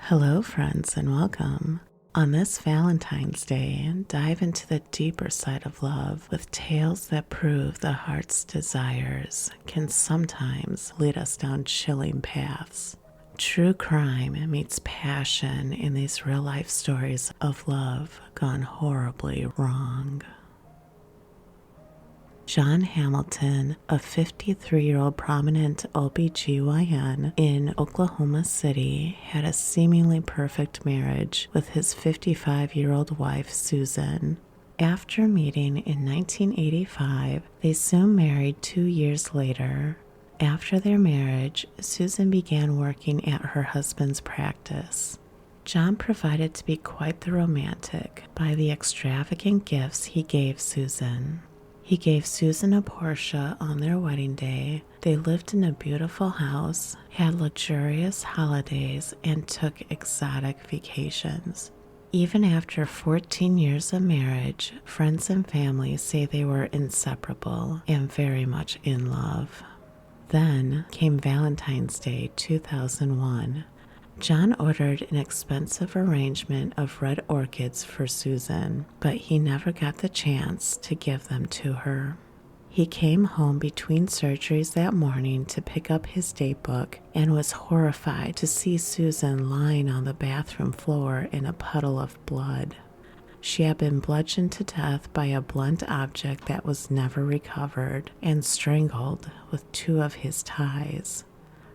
Hello, friends, and welcome. On this Valentine's Day, dive into the deeper side of love with tales that prove the heart's desires can sometimes lead us down chilling paths. True crime meets passion in these real-life stories of love gone horribly wrong. John Hamilton, a 53-year-old prominent OBGYN in Oklahoma City, had a seemingly perfect marriage with his 55-year-old wife, Susan. After meeting in 1985, they soon married 2 years later. After their marriage, Susan began working at her husband's practice. John provided to be quite the romantic by the extravagant gifts he gave Susan. He gave Susan a Porsche on their wedding day. They lived in a beautiful house, had luxurious holidays, and took exotic vacations. Even after 14 years of marriage, friends and family say they were inseparable and very much in love. Then came Valentine's Day 2001. John ordered an expensive arrangement of red orchids for Susan, but he never got the chance to give them to her. He came home between surgeries that morning to pick up his date book and was horrified to see Susan lying on the bathroom floor in a puddle of blood. She had been bludgeoned to death by a blunt object that was never recovered and strangled with 2 of his ties.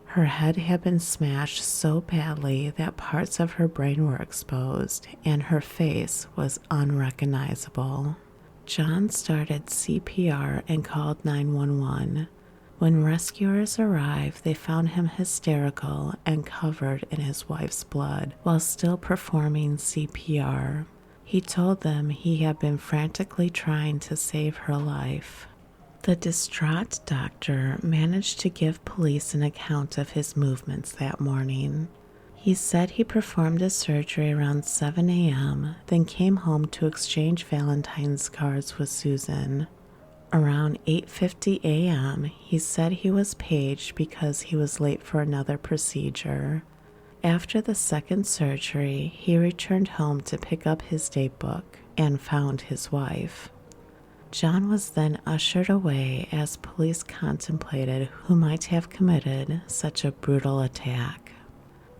Her head had been smashed so badly that parts of her brain were exposed, and her face was unrecognizable. John started CPR and called 911. When rescuers arrived, they found him hysterical and covered in his wife's blood while still performing CPR. He told them he had been frantically trying to save her life. The distraught doctor managed to give police an account of his movements that morning. He said he performed his surgery around 7 a.m., then came home to exchange Valentine's cards with Susan. Around 8:50 a.m., he said he was paged because he was late for another procedure. After the second surgery, he returned home to pick up his date book and found his wife. John was then ushered away as police contemplated who might have committed such a brutal attack.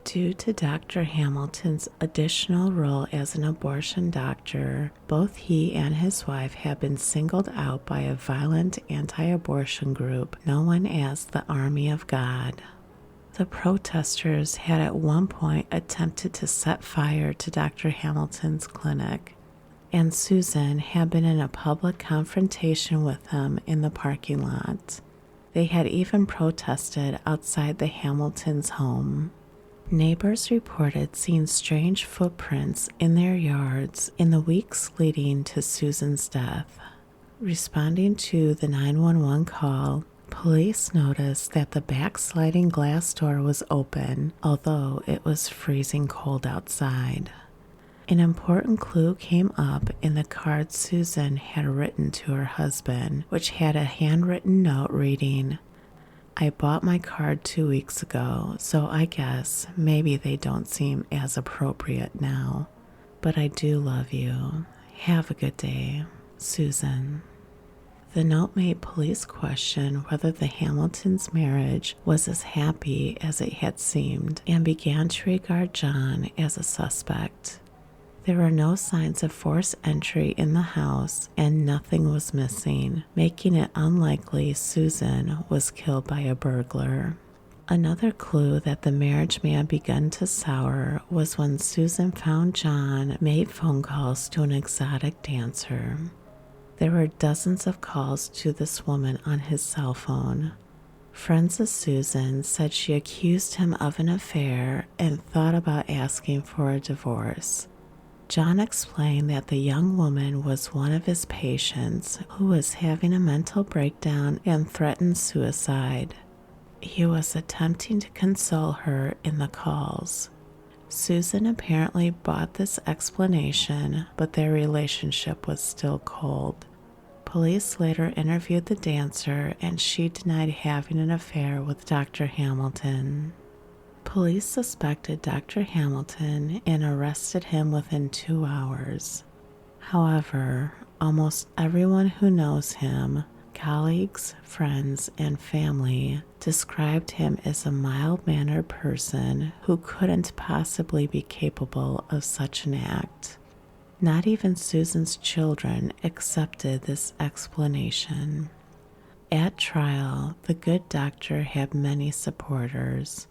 Due to Dr. Hamilton's additional role as an abortion doctor, both he and his wife have been singled out by a violent anti-abortion group known as the Army of God. The protesters had at one point attempted to set fire to Dr. Hamilton's clinic, and Susan had been in a public confrontation with them in the parking lot. They had even protested outside the Hamiltons' home. Neighbors reported seeing strange footprints in their yards in the weeks leading to Susan's death. Responding to the 911 call, police noticed that the back sliding glass door was open, although it was freezing cold outside. An important clue came up in the card Susan had written to her husband, which had a handwritten note reading, "I bought my card 2 weeks ago, so I guess maybe they don't seem as appropriate now. But I do love you. Have a good day, Susan." The note made police question whether the Hamiltons' marriage was as happy as it had seemed and began to regard John as a suspect. There were no signs of forced entry in the house, and nothing was missing, making it unlikely Susan was killed by a burglar. Another clue that the marriage may have begun to sour was when Susan found John made phone calls to an exotic dancer. There were dozens of calls to this woman on his cell phone. Friends of Susan said she accused him of an affair and thought about asking for a divorce. John explained that the young woman was one of his patients who was having a mental breakdown and threatened suicide. He was attempting to console her in the calls. Susan apparently bought this explanation, but their relationship was still cold. Police later interviewed the dancer, and she denied having an affair with Dr. Hamilton. Police suspected Dr. Hamilton and arrested him within 2 hours. However, almost everyone who knows him, colleagues, friends, and family, described him as a mild-mannered person who couldn't possibly be capable of such an act. Not even Susan's children accepted this explanation. At trial, the good doctor had many supporters.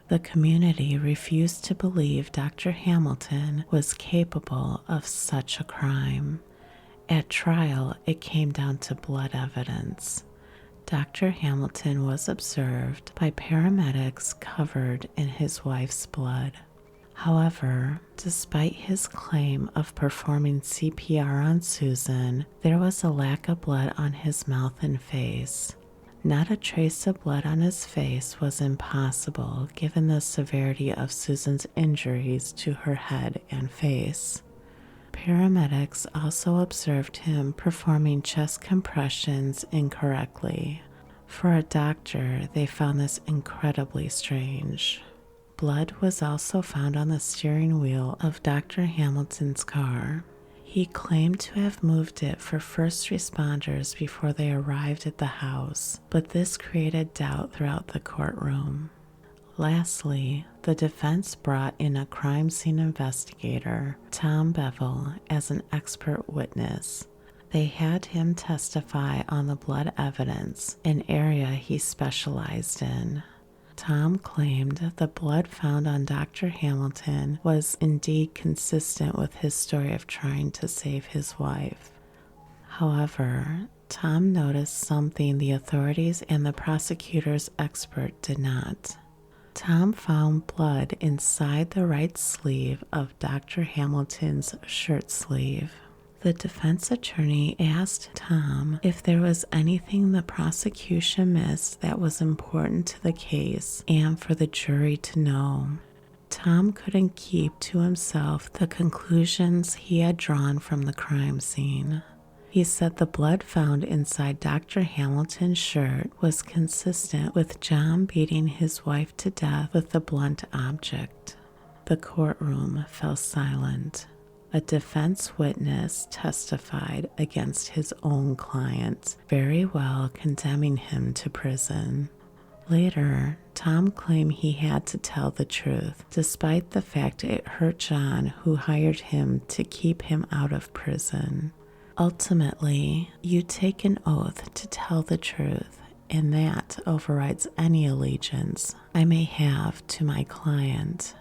The community refused to believe Dr. Hamilton was capable of such a crime. At trial, it came down to blood evidence. Dr. Hamilton was observed by paramedics covered in his wife's blood. However, despite his claim of performing CPR on Susan, there was a lack of blood on his mouth and face. Not a trace of blood on his face was impossible given the severity of Susan's injuries to her head and face. Paramedics also observed him performing chest compressions incorrectly. For a doctor, they found this incredibly strange. Blood was also found on the steering wheel of Dr. Hamilton's car. He claimed to have moved it for first responders before they arrived at the house, but this created doubt throughout the courtroom. Lastly, the defense brought in a crime scene investigator, Tom Bevel, as an expert witness. They had him testify on the blood evidence, an area he specialized in. Tom claimed the blood found on Dr. Hamilton was indeed consistent with his story of trying to save his wife. However, Tom noticed something the authorities and the prosecutor's expert did not. Tom found blood inside the right sleeve of Dr. Hamilton's shirt sleeve. The defense attorney asked Tom if there was anything the prosecution missed that was important to the case and for the jury to know. Tom couldn't keep to himself the conclusions he had drawn from the crime scene. He said the blood found inside Dr. Hamilton's shirt was consistent with John beating his wife to death with a blunt object. The courtroom fell silent. A defense witness testified against his own client, very well condemning him to prison. Later, Tom claimed he had to tell the truth, despite the fact it hurt John, who hired him to keep him out of prison. Ultimately, you take an oath to tell the truth, and that overrides any allegiance I may have to my client.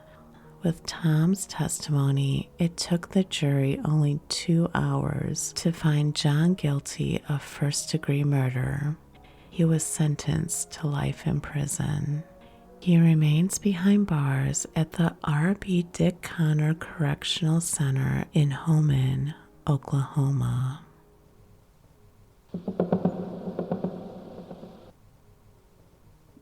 With Tom's testimony, it took the jury only 2 hours to find John guilty of first-degree murder. He was sentenced to life in prison. He remains behind bars at the R.B. Dick Connor Correctional Center in Homan, Oklahoma.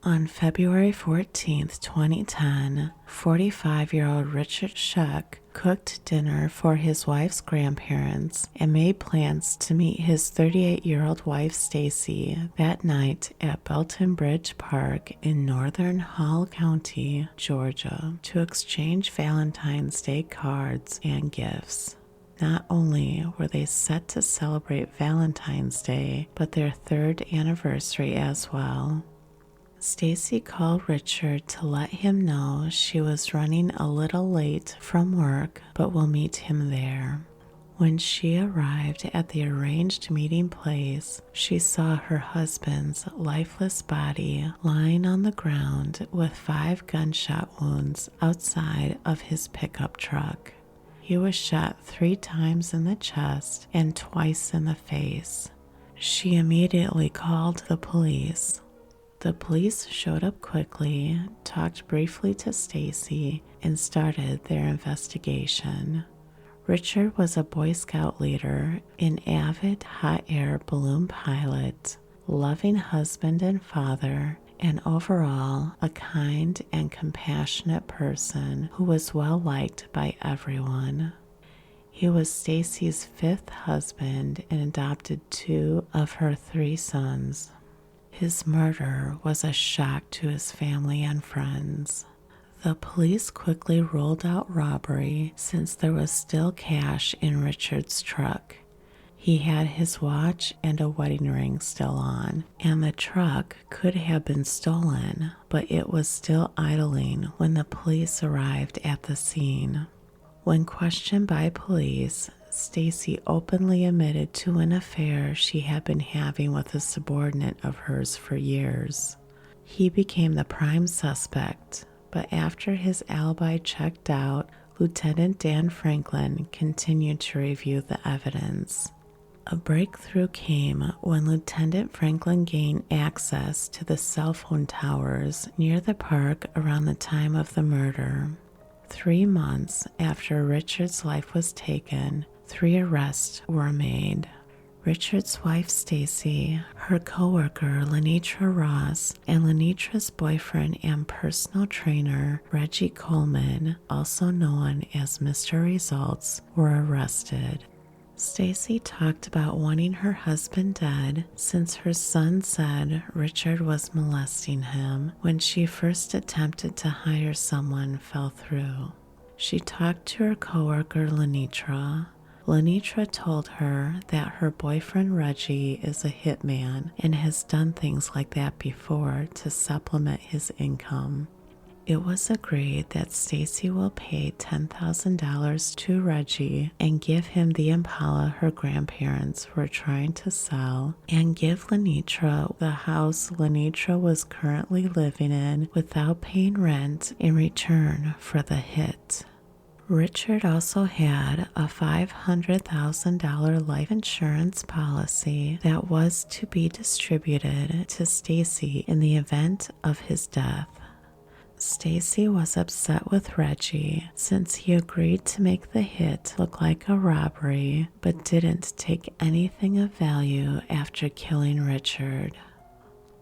On February 14, 2010, 45-year-old Richard Schoeck cooked dinner for his wife's grandparents and made plans to meet his 38-year-old wife Stacey that night at Belton Bridge Park in northern Hall County, Georgia, to exchange Valentine's Day cards and gifts. Not only were they set to celebrate Valentine's Day, but their 3rd anniversary as well. Stacey called Richard to let him know she was running a little late from work but will meet him there. When she arrived at the arranged meeting place, she saw her husband's lifeless body lying on the ground with 5 gunshot wounds outside of his pickup truck. He was shot 3 times in the chest and twice in the face. She immediately called the police. The police showed up quickly, talked briefly to Stacey, and started their investigation. Richard was a Boy Scout leader, an avid hot air balloon pilot, loving husband and father, and overall a kind and compassionate person who was well liked by everyone. He was Stacey's 5th husband and adopted 2 of her 3 sons. His murder was a shock to his family and friends. The police quickly ruled out robbery since there was still cash in Richard's truck. He had his watch and a wedding ring still on, and the truck could have been stolen, but it was still idling when the police arrived at the scene. When questioned by police, Stacey openly admitted to an affair she had been having with a subordinate of hers for years. He became the prime suspect, but after his alibi checked out, Lieutenant Dan Franklin continued to review the evidence. A breakthrough came when Lieutenant Franklin gained access to the cell phone towers near the park around the time of the murder. 3 months after Richard's life was taken, 3 arrests were made. Richard's wife Stacey, her co-worker Lenitra Ross, and Lenitra's boyfriend and personal trainer Reggie Coleman, also known as Mr. Results, were arrested. Stacey talked about wanting her husband dead since her son said Richard was molesting him when she first attempted to hire someone fell through. She talked to her coworker Lenitra. Lenitra told her that her boyfriend Reggie is a hitman and has done things like that before to supplement his income. It was agreed that Stacey will pay $10,000 to Reggie and give him the Impala her grandparents were trying to sell, and give Lenitra the house Lenitra was currently living in without paying rent in return for the hit. Richard also had a $500,000 life insurance policy that was to be distributed to Stacey in the event of his death. Stacey was upset with Reggie since he agreed to make the hit look like a robbery but didn't take anything of value after killing Richard.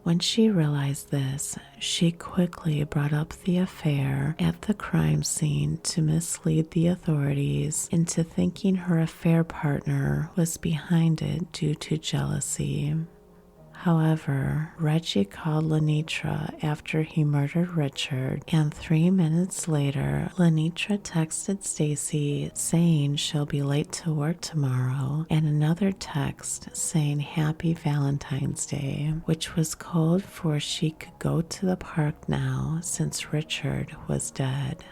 When she realized this, she quickly brought up the affair at the crime scene to mislead the authorities into thinking her affair partner was behind it due to jealousy. However, Reggie called Lenitra after he murdered Richard, and 3 minutes later, Lenitra texted Stacey saying she'll be late to work tomorrow, and another text saying Happy Valentine's Day, which was code for she could go to the park now since Richard was dead.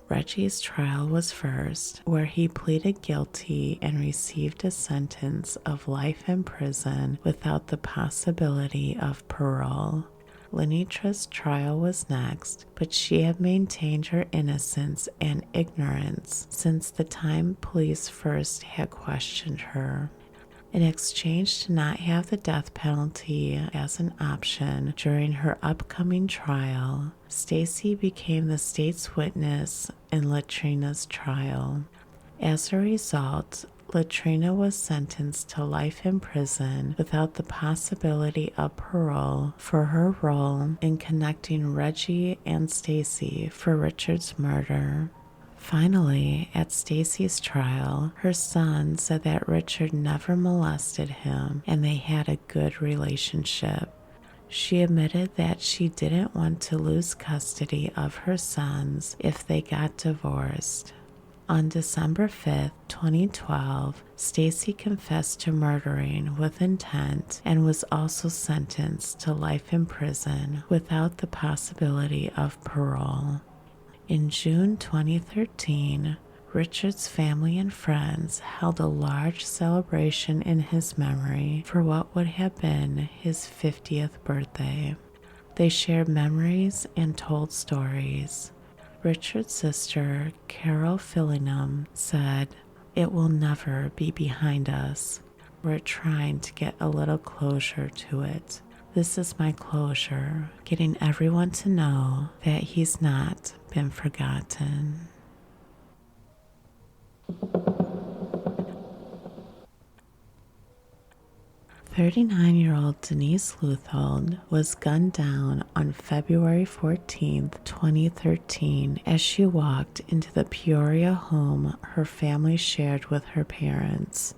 Reggie's trial was first, where he pleaded guilty and received a sentence of life in prison without the possibility of parole. Lenitra's trial was next, but she had maintained her innocence and ignorance since the time police first had questioned her. In exchange to not have the death penalty as an option during her upcoming trial, Stacey became the state's witness in Latrina's trial. As a result, Latrina was sentenced to life in prison without the possibility of parole for her role in connecting Reggie and Stacey for Richard's murder. Finally, at Stacey's trial, her son said that Richard never molested him and they had a good relationship. She admitted that she didn't want to lose custody of her sons if they got divorced. On December 5, 2012, Stacey confessed to murdering with intent and was also sentenced to life in prison without the possibility of parole. In June 2013, Richard's family and friends held a large celebration in his memory for what would have been his 50th birthday. They shared memories and told stories. Richard's sister, Carol Fillingham, said, "It will never be behind us. We're trying to get a little closure to it. This is my closure, getting everyone to know that he's not been forgotten." 39-year-old Denise Leuthold was gunned down on February 14, 2013, as she walked into the Peoria home her family shared with her parents.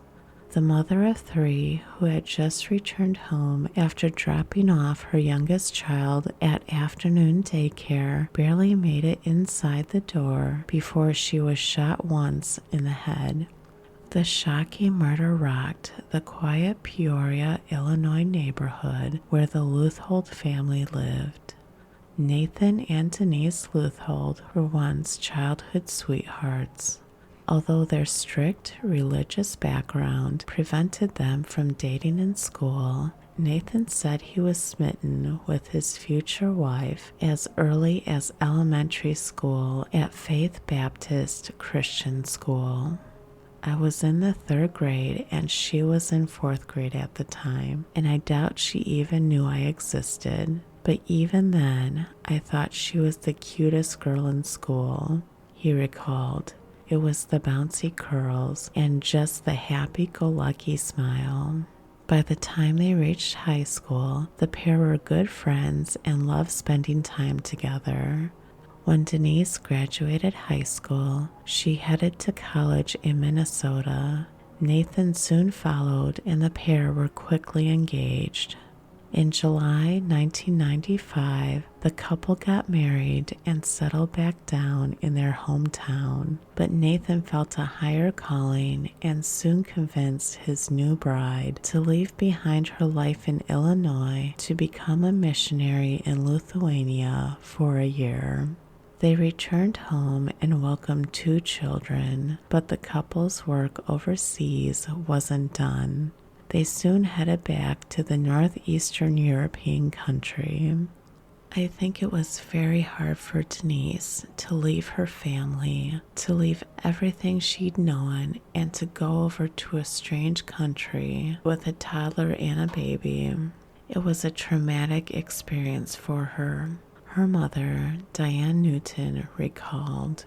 The mother of 3, who had just returned home after dropping off her youngest child at afternoon daycare, barely made it inside the door before she was shot once in the head. The shocking murder rocked the quiet Peoria, Illinois neighborhood where the Leuthold family lived. Nathan and Denise Leuthold were once childhood sweethearts. Although their strict religious background prevented them from dating in school, Nathan said he was smitten with his future wife as early as elementary school at Faith Baptist Christian School. I was in the 3rd grade and she was in 4th grade at the time, and I doubt she even knew I existed. But even then, I thought she was the cutest girl in school, he recalled. It was the bouncy curls and just the happy-go-lucky smile. By the time they reached high school, the pair were good friends and loved spending time together. When Denise graduated high school, she headed to college in Minnesota. Nathan soon followed, and the pair were quickly engaged. In July 1995, the couple got married and settled back down in their hometown, but Nathan felt a higher calling and soon convinced his new bride to leave behind her life in Illinois to become a missionary in Lithuania for a year. They returned home and welcomed 2 children, but the couple's work overseas wasn't done. They soon headed back to the northeastern European country. I think it was very hard for Denise to leave her family, to leave everything she'd known, and to go over to a strange country with a toddler and a baby. It was a traumatic experience for her. Her mother, Diane Newton, recalled,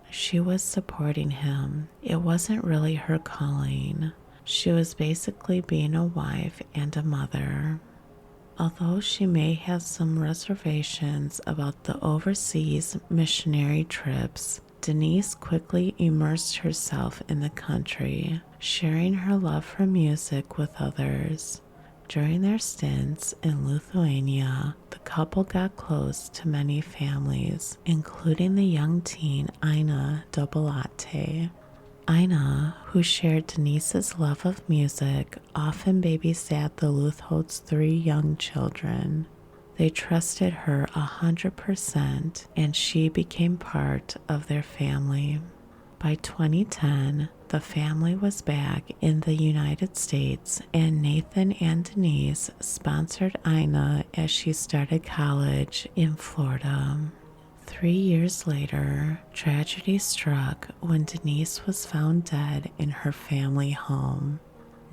"She was supporting him. It wasn't really her calling. She was basically being a wife and a mother." Although she may have some reservations about the overseas missionary trips, Denise quickly immersed herself in the country, sharing her love for music with others. During their stints in Lithuania, the couple got close to many families, including the young teen Ina Dobalate. Ina, who shared Denise's love of music, often babysat the Leuthold's 3 young children. They trusted her 100%, and she became part of their family. By 2010, the family was back in the United States, and Nathan and Denise sponsored Ina as she started college in Florida. 3 years later, tragedy struck when Denise was found dead in her family home.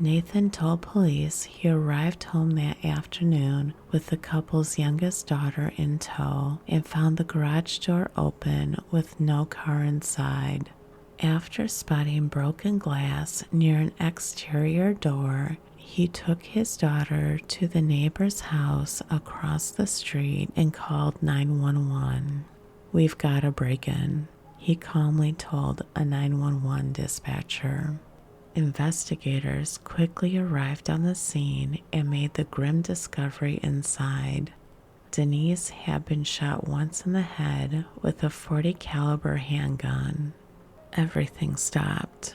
Nathan told police he arrived home that afternoon with the couple's youngest daughter in tow and found the garage door open with no car inside. After spotting broken glass near an exterior door, he took his daughter to the neighbor's house across the street and called 911. "We've got a break-in," he calmly told a 911 dispatcher. Investigators quickly arrived on the scene and made the grim discovery inside. Denise had been shot once in the head with a .40 caliber handgun. Everything stopped.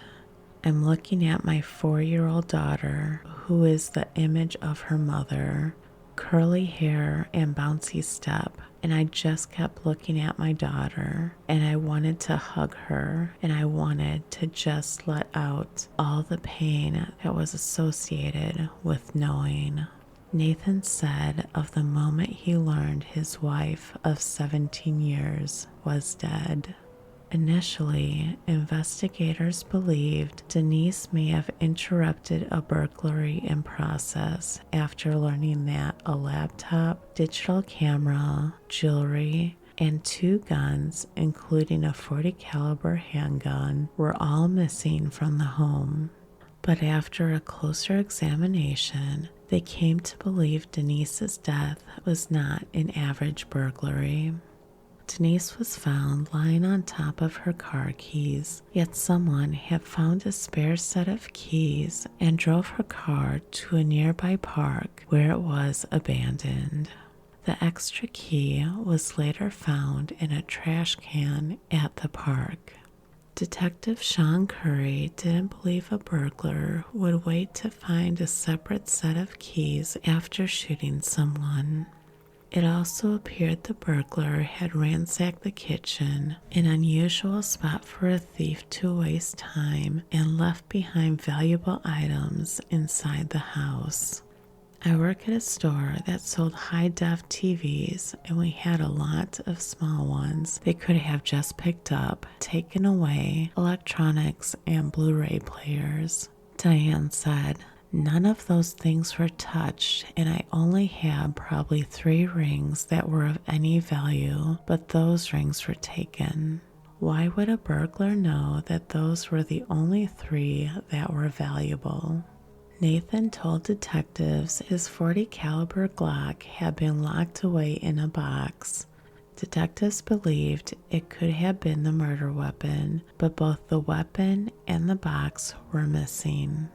I'm looking at my 4-year-old daughter, who is the image of her mother, curly hair and bouncy step, and I just kept looking at my daughter, and I wanted to hug her, and I wanted to just let out all the pain that was associated with knowing. Nathan said of the moment he learned his wife of 17 years was dead. Initially, investigators believed Denise may have interrupted a burglary in process after learning that a laptop, digital camera, jewelry, and 2 guns, including a .40 caliber handgun, were all missing from the home. But after a closer examination, they came to believe Denise's death was not an average burglary. Denise was found lying on top of her car keys, yet someone had found a spare set of keys and drove her car to a nearby park where it was abandoned. The extra key was later found in a trash can at the park. Detective Sean Curry didn't believe a burglar would wait to find a separate set of keys after shooting someone. It also appeared the burglar had ransacked the kitchen, an unusual spot for a thief to waste time, and left behind valuable items inside the house. I work at a store that sold high-def TVs, and we had a lot of small ones they could have just picked up, taken away, electronics, and Blu-ray players. Diane said, "None of those things were touched, and I only had probably 3 rings that were of any value, but those rings were taken." Why would a burglar know that those were the only 3 that were valuable? Nathan told detectives his .40 caliber Glock had been locked away in a box. Detectives believed it could have been the murder weapon, but both the weapon and the box were missing.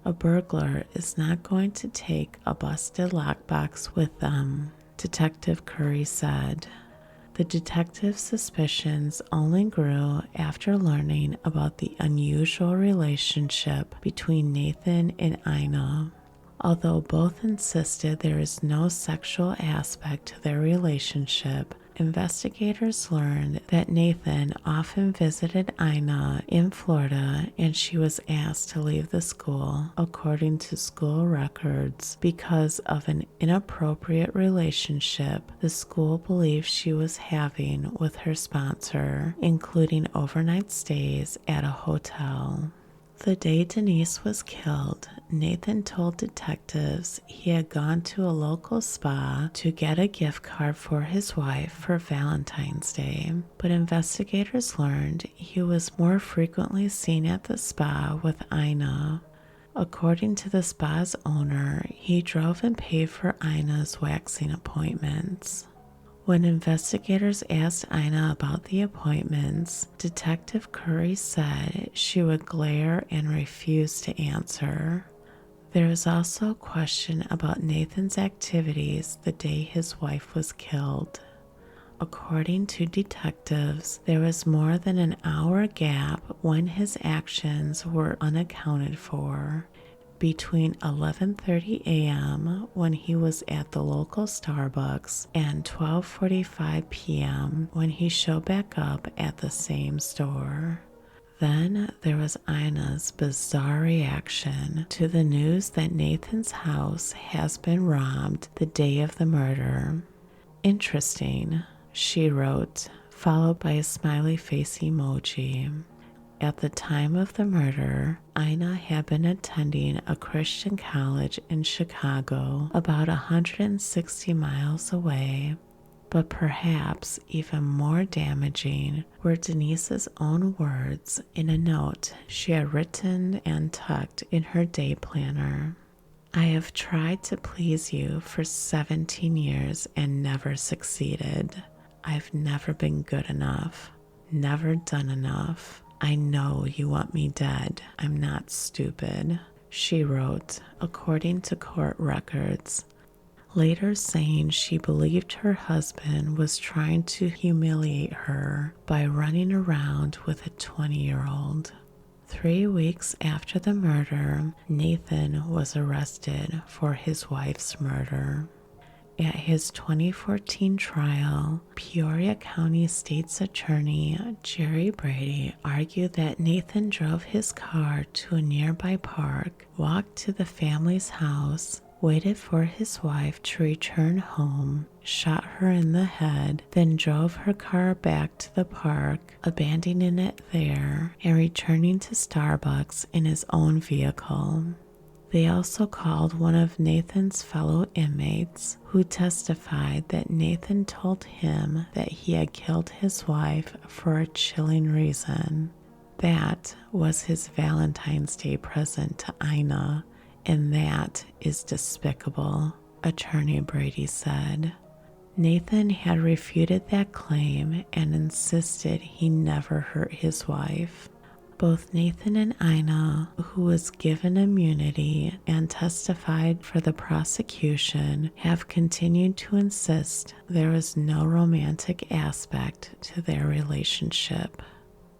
A burglar is not going to take a busted lockbox with them, Detective Curry said. The detective's suspicions only grew after learning about the unusual relationship between Nathan and Ina. Although both insisted there is no sexual aspect to their relationship, investigators learned that Nathan often visited Ina in Florida, and she was asked to leave the school, according to school records, because of an inappropriate relationship the school believed she was having with her sponsor, including overnight stays at a hotel. The day Denise was killed, Nathan told detectives he had gone to a local spa to get a gift card for his wife for Valentine's Day, but investigators learned he was more frequently seen at the spa with Ina. According to the spa's owner, he drove and paid for Ina's waxing appointments. When investigators asked Ina about the appointments, Detective Curry said she would glare and refuse to answer. There is also a question about Nathan's activities the day his wife was killed. According to detectives, there was more than an hour gap when his actions were unaccounted for. Between 11:30 a.m. when he was at the local Starbucks and 12:45 p.m. when he showed back up at the same store. Then there was Ina's bizarre reaction to the news that Nathan's house has been robbed the day of the murder. "Interesting," she wrote, followed by a smiley face emoji. At the time of the murder, Ina had been attending a Christian college in Chicago, about 160 miles away. But perhaps even more damaging were Denise's own words in a note she had written and tucked in her day planner. "I have tried to please you for 17 years and never succeeded. I've never been good enough, never done enough. I know you want me dead. I'm not stupid," she wrote, according to court records, later saying she believed her husband was trying to humiliate her by running around with a 20-year-old. 3 weeks after the murder, Nathan was arrested for his wife's murder. At his 2014 trial, Peoria County State's Attorney Jerry Brady argued that Nathan drove his car to a nearby park, walked to the family's house, waited for his wife to return home, shot her in the head, then drove her car back to the park, abandoning it there, and returning to Starbucks in his own vehicle. They also called one of Nathan's fellow inmates, who testified that Nathan told him that he had killed his wife for a chilling reason. That was his Valentine's Day present to Ina, and that is despicable, Attorney Brady said. Nathan had refuted that claim and insisted he never hurt his wife. Both Nathan and Ina, who was given immunity and testified for the prosecution, have continued to insist there was no romantic aspect to their relationship.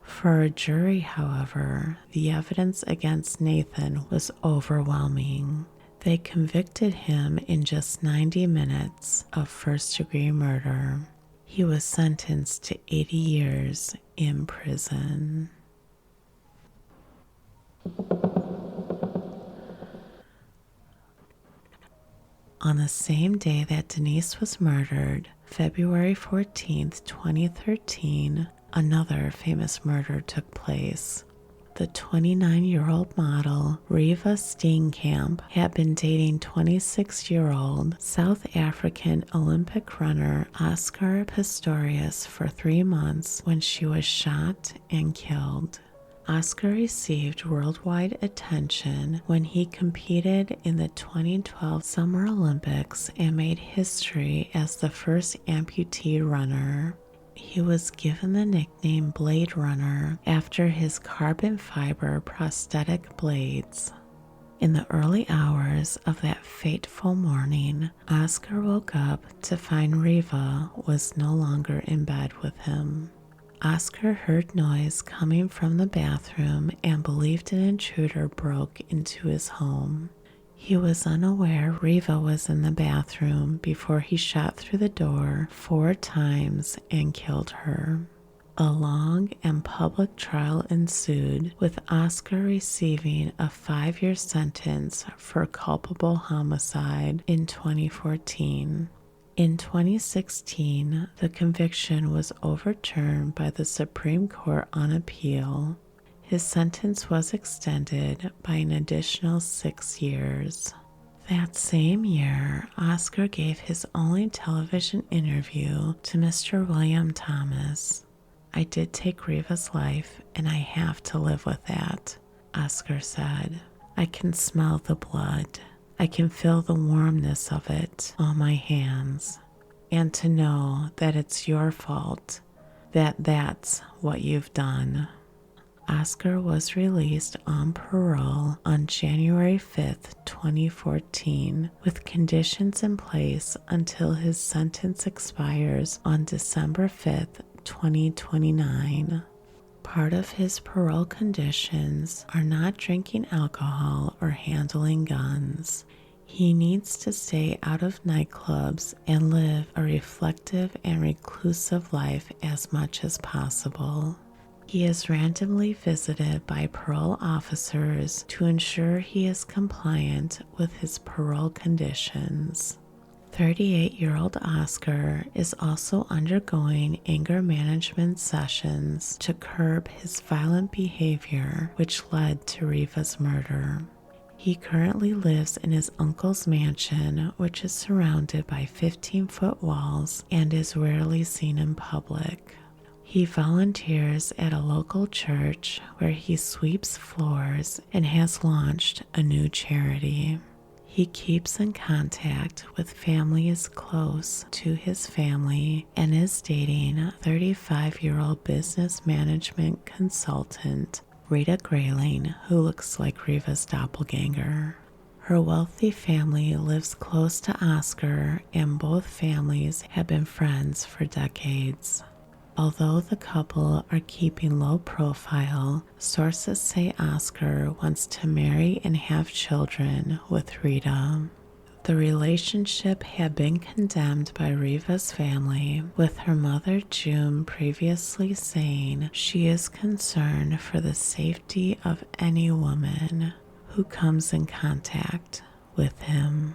For a jury, however, the evidence against Nathan was overwhelming. They convicted him in just 90 minutes of first-degree murder. He was sentenced to 80 years in prison. On the same day that Denise was murdered, February 14th, 2013, another famous murder took place. The 29-year-old model Riva Steenkamp had been dating 26-year-old South African Olympic runner Oscar Pistorius for 3 months when she was shot and killed. Oscar received worldwide attention when he competed in the 2012 Summer Olympics and made history as the first amputee runner. He was given the nickname Blade Runner after his carbon fiber prosthetic blades. In the early hours of that fateful morning, Oscar woke up to find Riva was no longer in bed with him. Oscar heard noise coming from the bathroom and believed an intruder broke into his home. He was unaware Riva was in the bathroom before he shot through the door 4 times and killed her. A long and public trial ensued, with Oscar receiving a 5-year sentence for culpable homicide in 2014. In 2016, the conviction was overturned by the Supreme Court on appeal. His sentence was extended by an additional 6 years. That same year, Oscar gave his only television interview to Mr. William Thomas. "I did take Riva's life, and I have to live with that," Oscar said. "I can smell the blood. I can feel the warmness of it on my hands. And to know that it's your fault, that's what you've done." Oscar was released on parole on January 5th, 2014, with conditions in place until his sentence expires on December 5th, 2029. Part of his parole conditions are not drinking alcohol or handling guns. He needs to stay out of nightclubs and live a reflective and reclusive life as much as possible. He is randomly visited by parole officers to ensure he is compliant with his parole conditions. 38-year-old Oscar is also undergoing anger management sessions to curb his violent behavior, which led to Riva's murder. He currently lives in his uncle's mansion, which is surrounded by 15-foot walls and is rarely seen in public. He volunteers at a local church where he sweeps floors and has launched a new charity. He keeps in contact with families close to his family and is dating 35-year-old business management consultant Rita Grayling, who looks like Riva's doppelganger. Her wealthy family lives close to Oscar, and both families have been friends for decades. Although the couple are keeping low profile, sources say Oscar wants to marry and have children with Rita. The relationship had been condemned by Riva's family, with her mother June previously saying she is concerned for the safety of any woman who comes in contact with him.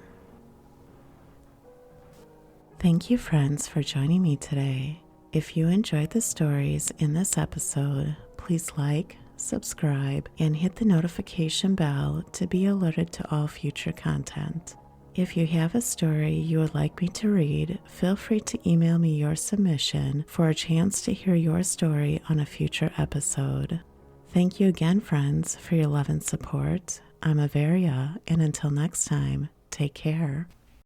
Thank you, friends, for joining me today. If you enjoyed the stories in this episode, please like, subscribe, and hit the notification bell to be alerted to all future content. If you have a story you would like me to read, feel free to email me your submission for a chance to hear your story on a future episode. Thank you again, friends, for your love and support. I'm Avaria, and until next time, take care.